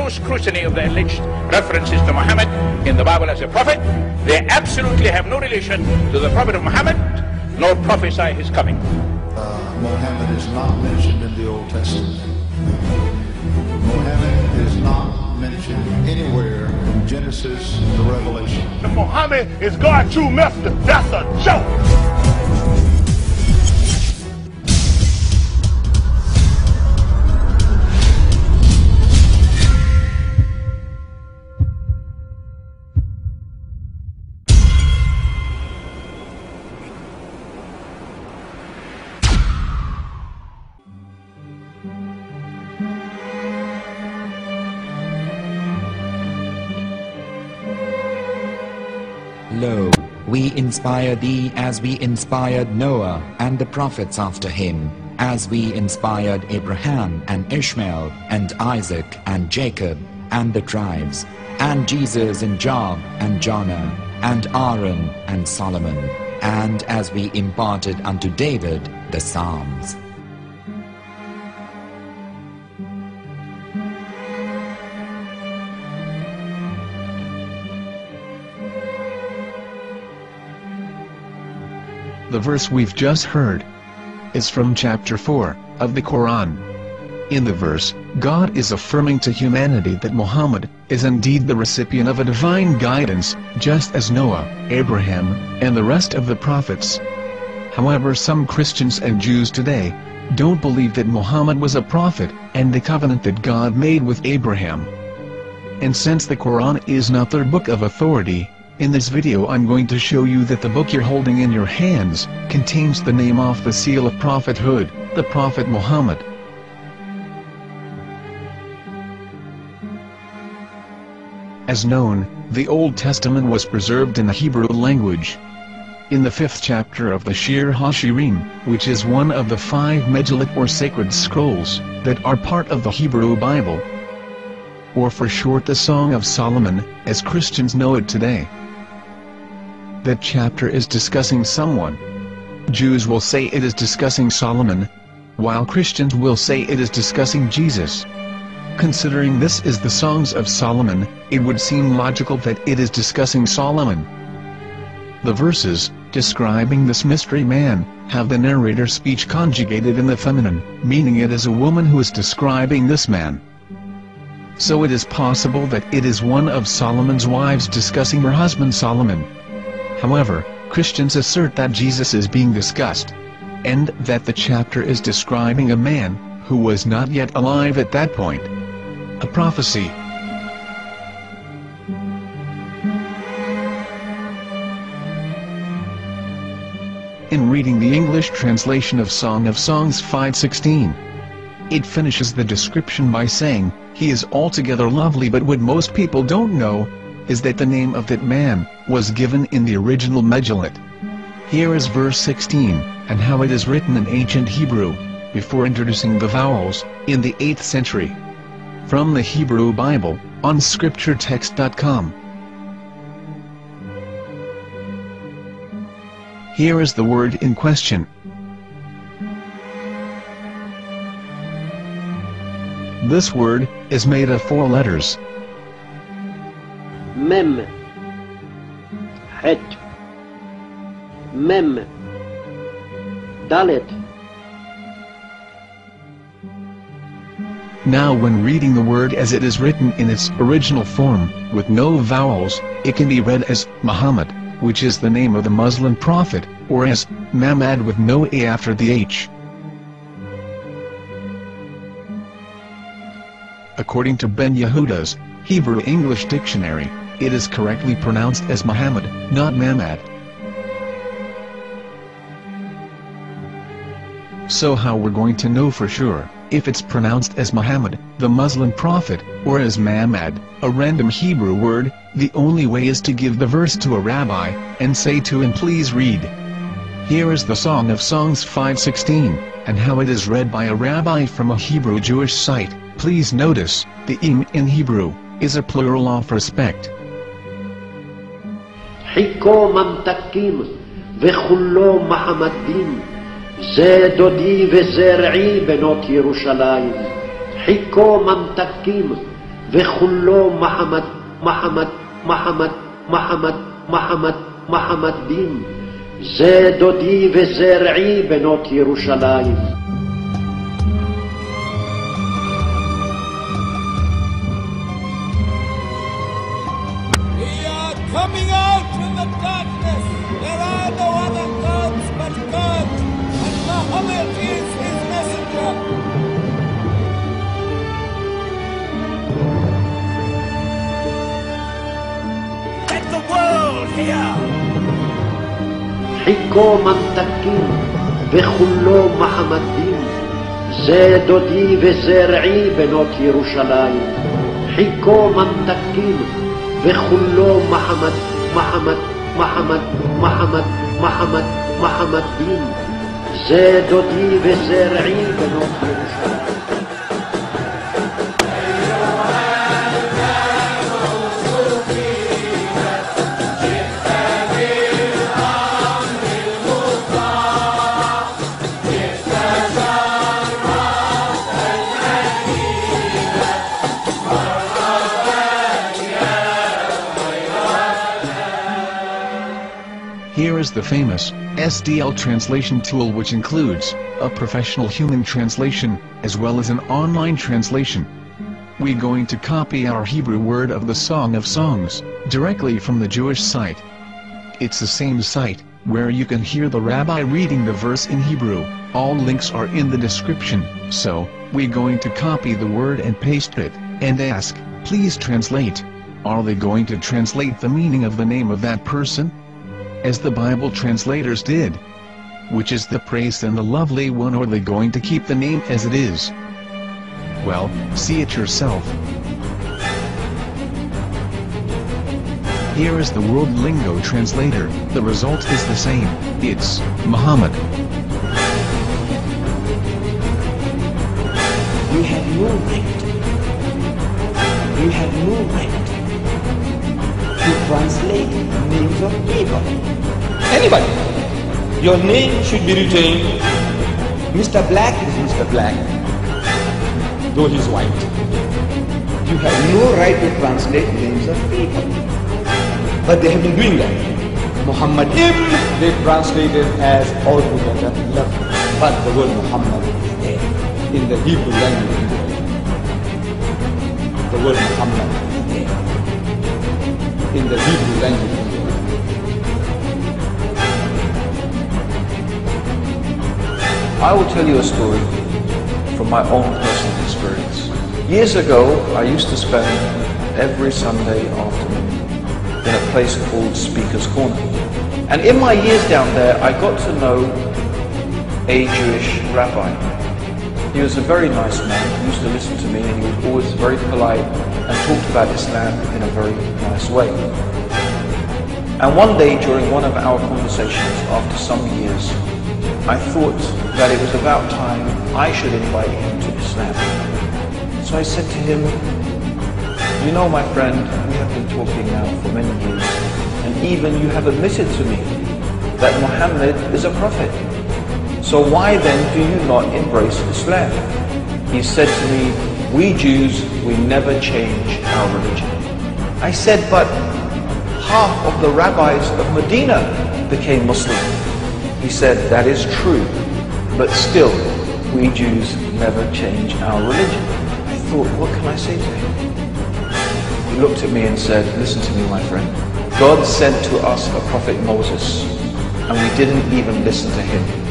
no scrutiny of the alleged references to Muhammad in the Bible as a prophet. They absolutely have no relation to the Prophet of Muhammad, nor prophesy his coming. Muhammad is not mentioned in the Old Testament. Muhammad is not mentioned anywhere from Genesis to Revelation. Muhammad is God's true messenger. That's a joke. Lo, we inspire thee as we inspired Noah and the prophets after him, as we inspired Abraham and Ishmael and Isaac and Jacob and the tribes, and Jesus and Job and Jonah and Aaron and Solomon, and as we imparted unto David the Psalms. The verse we've just heard is from chapter 4 of the Quran. In the verse, God is affirming to humanity that Muhammad is indeed the recipient of a divine guidance, just as Noah, Abraham, and the rest of the prophets. However, some Christians and Jews today don't believe that Muhammad was a prophet and the covenant that God made with Abraham. And since the Quran is not their book of authority, in this video I'm going to show you that the book you're holding in your hands contains the name off the seal of prophethood, the Prophet Muhammad. As known, the Old Testament was preserved in the Hebrew language. In the 5th chapter of the Shir-HaShirim, which is one of the 5 Megillat or sacred scrolls that are part of the Hebrew Bible, or for short the Song of Solomon, as Christians know it today. That chapter is discussing someone. Jews will say it is discussing Solomon, while Christians will say it is discussing Jesus. Considering this is the Songs of Solomon, it would seem logical that it is discussing Solomon. The verses, describing this mystery man, have the narrator's speech conjugated in the feminine, meaning it is a woman who is describing this man. So it is possible that it is one of Solomon's wives discussing her husband Solomon. However, Christians assert that Jesus is being discussed, and that the chapter is describing a man who was not yet alive at that point. A prophecy. In reading the English translation of Song of Songs 5:16, it finishes the description by saying, "He is altogether lovely," but what most people don't know is that the name of that man was given in the original Megillat. Here is verse 16, and how it is written in ancient Hebrew, before introducing the vowels, in the 8th century. From the Hebrew Bible, on scripturetext.com. Here is the word in question. This word is made of 4 letters. Mem, Het, Mem, Dalet. Now when reading the word as it is written in its original form, with no vowels, it can be read as Muhammad, which is the name of the Muslim prophet, or as Mamad with no A after the H. According to Ben Yehuda's Hebrew English Dictionary, it is correctly pronounced as Muhammad, not Mamad. So how we're going to know for sure if it's pronounced as Muhammad, the Muslim prophet, or as Mamad, a random Hebrew word? The only way is to give the verse to a rabbi, and say to him, "Please read." Here is the Song of Songs 5:16, and how it is read by a rabbi from a Hebrew Jewish site. Please notice, the im in Hebrew is a plural of respect. Hiko mamtakim vechullo Mahamadim ze dodi vezer'i benot Yerushalayim. Hiko mamtakim וכולו מחמד, מחמד, מחמד, מחמד, מחמד, מחמד דין. זה דודי וזה רעי בנות ירושלים. Coming out from the darkness, there are no other gods but God, and Muhammad is his messenger. Let the world hear. חיכו ממתקים וכולו מחמד דין. זה דודי וזה רעי בנות ירושלים. חיכו ממתקים וכולו מחמד, מחמד, מחמד, מחמד, מחמד, מחמד דין. זה דודי וזה רעי בנות ירושלים. Here is the famous SDL translation tool, which includes a professional human translation, as well as an online translation. We're going to copy our Hebrew word of the Song of Songs, directly from the Jewish site. It's the same site, where you can hear the rabbi reading the verse in Hebrew. All links are in the description, so, we're going to copy the word and paste it, and ask, please translate. Are they going to translate the meaning of the name of that person? As the Bible translators did. Which is the praised and the lovely one, or are they going to keep the name as it is? Well, see it yourself. Here is the World Lingo Translator. The result is the same. It's Muhammad. You have no right. You have no right to translate names of people. Anybody. Your name should be retained. Mr. Black is Mr. Black, though he's white. You have no right to translate names of people. But they have been doing that. Muhammad they translated as altogether lovely. But the word Muhammad is there in the Hebrew language. The word Muhammad is there in the Hebrew language. I will tell you a story from my own personal experience. Years ago, I used to spend every Sunday afternoon in a place called Speaker's Corner. And in my years down there, I got to know a Jewish rabbi. He was a very nice man. He used to listen to me, and he was always very polite and talked about Islam in a very nice way. And one day, during one of our conversations after some years, I thought that it was about time I should invite him to Islam. So I said to him, you know, my friend, we have been talking now for many years, and even you have admitted to me that Muhammad is a prophet. So why then do you not embrace Islam? He said to me, we Jews, we never change our religion. I said, but half of the rabbis of Medina became Muslim. He said, that is true, but still, we Jews never change our religion. I thought, what can I say to him? He looked at me and said, listen to me, my friend. God sent to us a prophet Moses, and we didn't even listen to him.